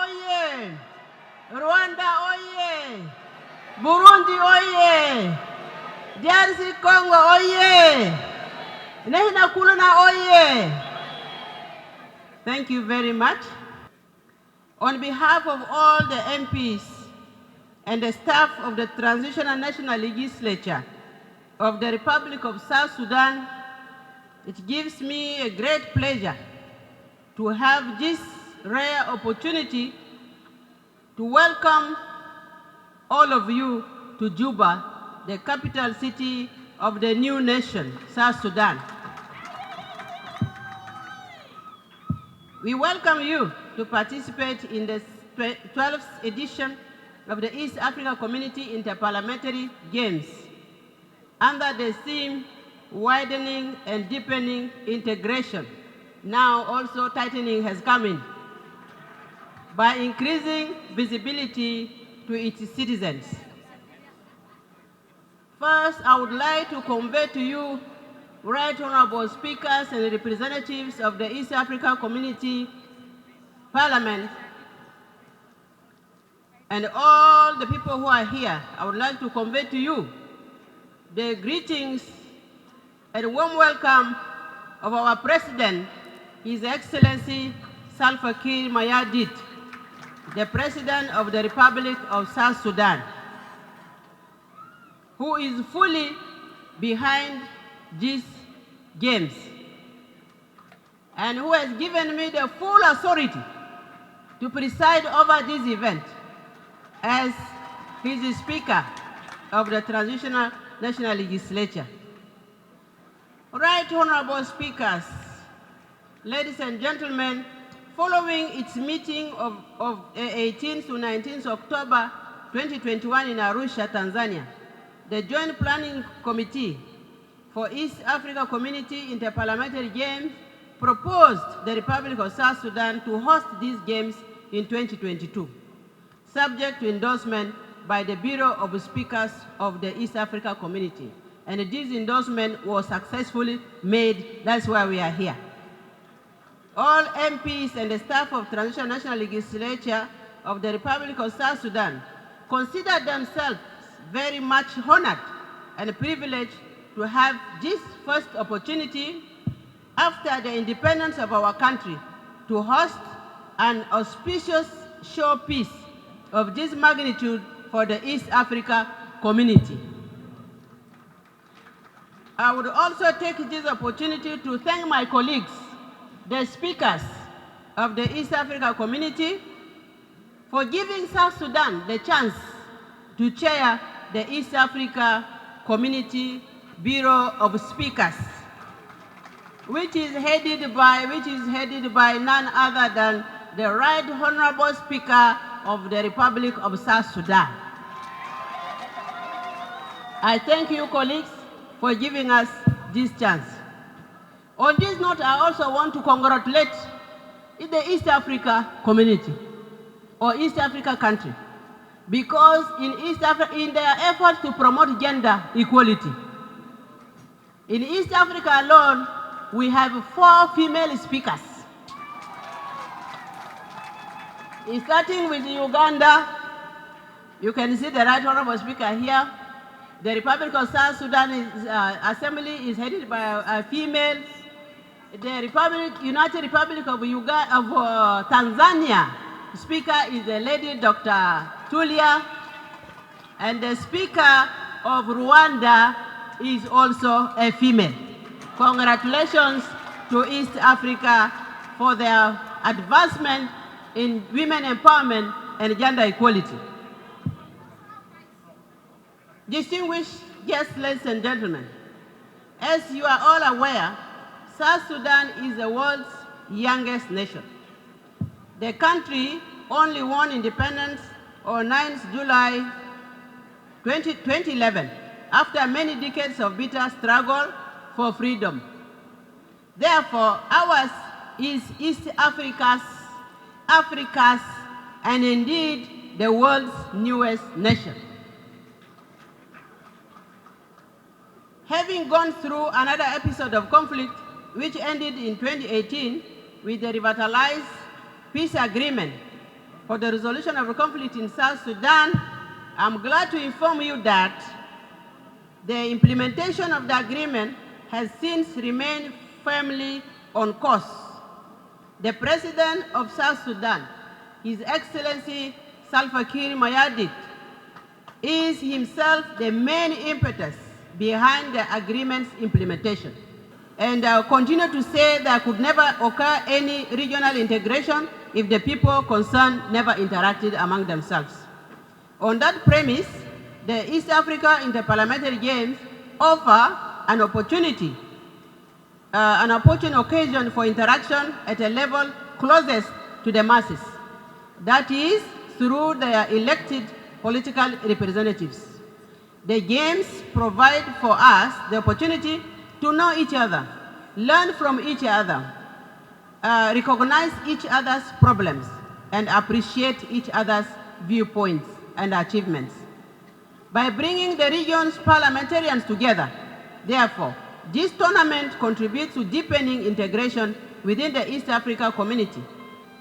oye! Rwanda oye! Burundi oye! DRC Congo oye! Nehina Kuluna oye! Thank you very much. On behalf of all the MPs and the staff of the Transitional National Legislature of the Republic of South Sudan, it gives me a great pleasure to have this rare opportunity to welcome all of you to Juba, the capital city of the new nation, South Sudan. We welcome you to participate in the 12th edition of the East Africa Community Interparliamentary Games under the theme Widening and Deepening Integration. Now also tightening has come in by increasing visibility to its citizens. First, I would like to convey to you, Right Honorable Speakers and representatives of the East Africa Community Parliament, and all the people who are here, I would like to convey to you the greetings and warm welcome of our President, His Excellency Salva Kiir Mayardit, the President of the Republic of South Sudan, who is fully behind these games and who has given me the full authority to preside over this event as his Speaker of the Transitional National Legislature. Right Honorable Speakers, ladies and gentlemen, following its meeting of 18th to 19th October 2021 in Arusha, Tanzania, the Joint Planning Committee for East Africa Community Interparliamentary Games proposed the Republic of South Sudan to host these games in 2022, subject to endorsement by the Bureau of Speakers of the East Africa Community. And this endorsement was successfully made. That's why we are here. All MPs and the staff of Transitional National Legislature of the Republic of South Sudan consider themselves very much honored and privileged to have this first opportunity after the independence of our country to host an auspicious showpiece of this magnitude for the East Africa community. I would also take this opportunity to thank my colleagues, the speakers of the East Africa community, for giving South Sudan the chance to chair the East Africa Community Bureau of Speakers, which is headed by none other than the Right Honorable Speaker of the Republic of South Sudan. I thank you, colleagues, for giving us this chance. On this note, I also want to congratulate the East Africa community or East Africa country, because in their efforts to promote gender equality, in East Africa alone, we have 4 female speakers. Starting with Uganda, you can see the Right Honorable Speaker here. The Republic of South Sudan Assembly is headed by a female. The United Republic of Tanzania Speaker is a lady, Dr. Tulia, and the Speaker of Rwanda is also a female. Congratulations to East Africa for their advancement in women empowerment and gender equality. Distinguished guests, ladies and gentlemen, as you are all aware, South Sudan is the world's youngest nation. The country only won independence on 9th July 2011, after many decades of bitter struggle for freedom. Therefore, ours is East Africa's, and indeed the world's newest nation. Having gone through another episode of conflict, which ended in 2018 with the revitalized peace agreement, for the resolution of the conflict in South Sudan, I'm glad to inform you that the implementation of the agreement has since remained firmly on course. The President of South Sudan, His Excellency Salva Kiir Mayardit, is himself the main impetus behind the agreement's implementation. And I'll continue to say there could never occur any regional integration if the people concerned never interacted among themselves. On that premise, the East Africa Interparliamentary Games offer an opportunity, an opportune occasion for interaction at a level closest to the masses. That is, through their elected political representatives. The games provide for us the opportunity to know each other, learn from each other, recognize each other's problems, and appreciate each other's viewpoints and achievements. By bringing the region's parliamentarians together, therefore, this tournament contributes to deepening integration within the East Africa community,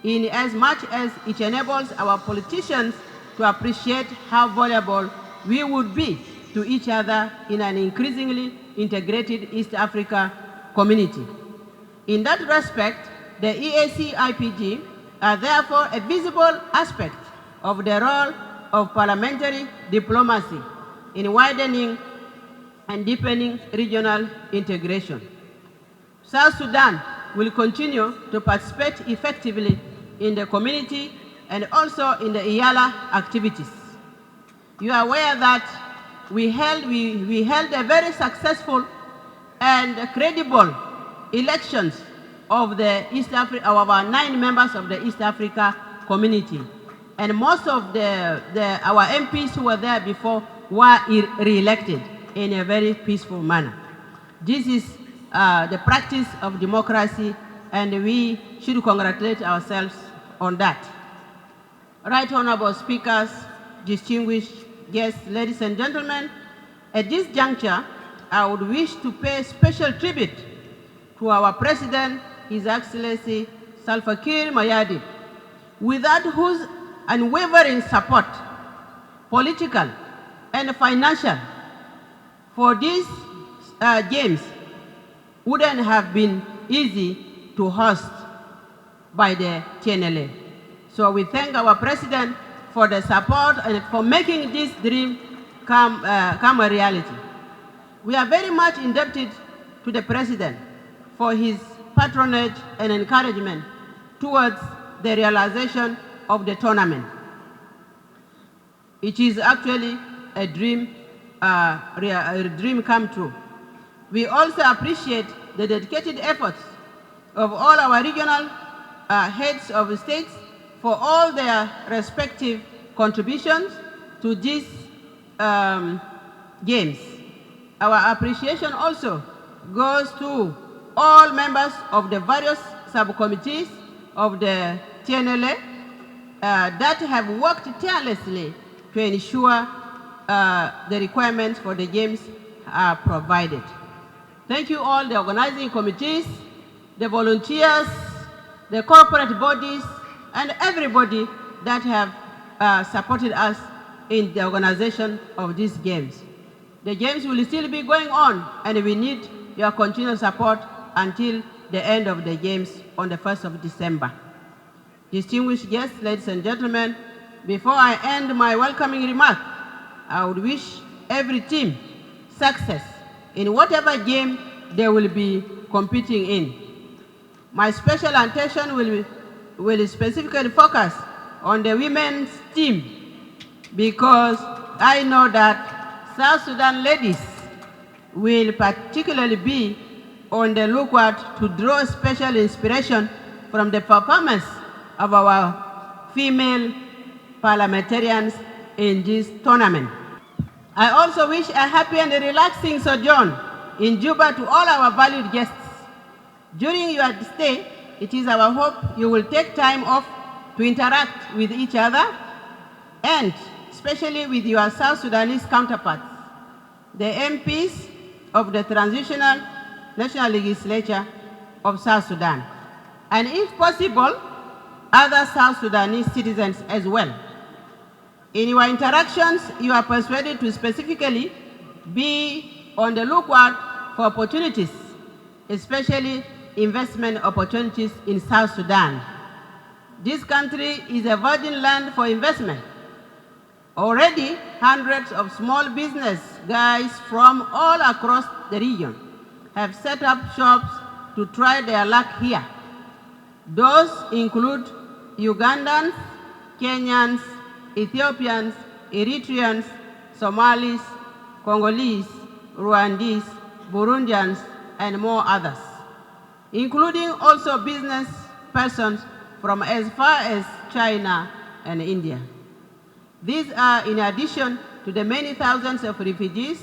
in as much as it enables our politicians to appreciate how valuable we would be to each other in an increasingly integrated East Africa community. In that respect, the EAC-IPG are therefore a visible aspect of the role of parliamentary diplomacy in widening and deepening regional integration. South Sudan will continue to participate effectively in the community and also in the IALA activities. You are aware that we held a very successful and credible elections of our 9 members of the East Africa community. And most of our MPs who were there before were re-elected in a very peaceful manner. This is the practice of democracy, and we should congratulate ourselves on that. Right Honorable Speakers, distinguished guests, ladies and gentlemen, at this juncture, I would wish to pay special tribute to our President, His Excellency Salva Kiir Mayardit, without whose unwavering support, political and financial, for these games wouldn't have been easy to host by the TNLA. So we thank our President for the support and for making this dream come a reality. We are very much indebted to the President for his patronage and encouragement towards the realization of the tournament. It is actually a dream come true. We also appreciate the dedicated efforts of all our regional heads of states for all their respective contributions to these games. Our appreciation also goes to all members of the various subcommittees of the TNLA that have worked tirelessly to ensure the requirements for the games are provided. Thank you all, the organizing committees, the volunteers, the corporate bodies, and everybody that have supported us in the organization of these games. The games will still be going on, and we need your continued support until the end of the games on the 1st of December. Distinguished guests, ladies and gentlemen, before I end my welcoming remark, I would wish every team success in whatever game they will be competing in. My special attention will specifically focus on the women's team, because I know that South Sudan ladies will particularly be on the lookout to draw special inspiration from the performance of our female parliamentarians in this tournament. I also wish a happy and relaxing sojourn in Juba to all our valued guests. During your stay, it is our hope you will take time off to interact with each other and especially with your South Sudanese counterparts, the MPs of the Transitional National Legislature of South Sudan. And if possible, other South Sudanese citizens as well. In your interactions, you are persuaded to specifically be on the lookout for opportunities, especially investment opportunities in South Sudan. This country is a virgin land for investment. Already, hundreds of small business guys from all across the region have set up shops to try their luck here. Those include Ugandans, Kenyans, Ethiopians, Eritreans, Somalis, Congolese, Rwandese, Burundians, and more others, including also business persons from as far as China and India. These are in addition to the many thousands of refugees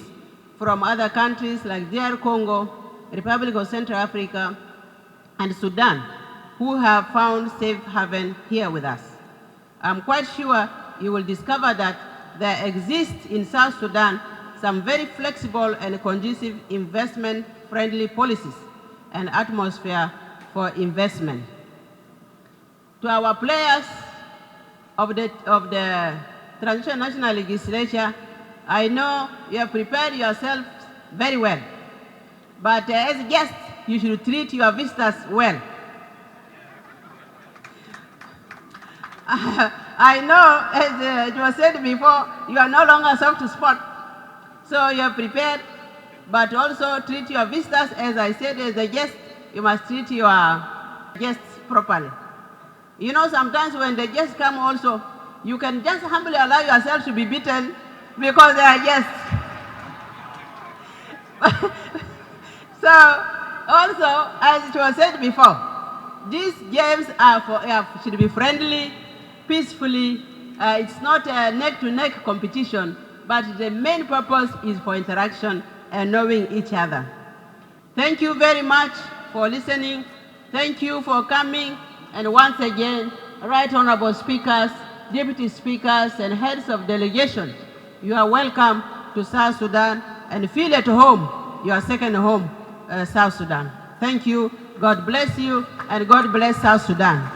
from other countries like DR Congo, Republic of Central Africa, and Sudan, who have found safe haven here with us. I'm quite sure you will discover that there exists in South Sudan some very flexible and conducive investment-friendly policies and atmosphere for investment. To our players of the Transitional National Legislature, I know you have prepared yourselves very well, but as guests, you should treat your visitors well. I know, as it was said before, you are no longer soft spot, so you are prepared, but also treat your visitors, as I said, as a guest, you must treat your guests properly. You know, sometimes when the guests come also, you can just humbly allow yourself to be beaten because they are guests. So, also, as it was said before, these games should be friendly, peacefully. It's not a neck-to-neck competition, but the main purpose is for interaction and knowing each other. Thank you very much for listening. Thank you for coming. And once again, Right Honorable Speakers, Deputy Speakers, and heads of delegations, you are welcome to South Sudan and feel at home, your second home, South Sudan. Thank you, God bless you, and God bless South Sudan.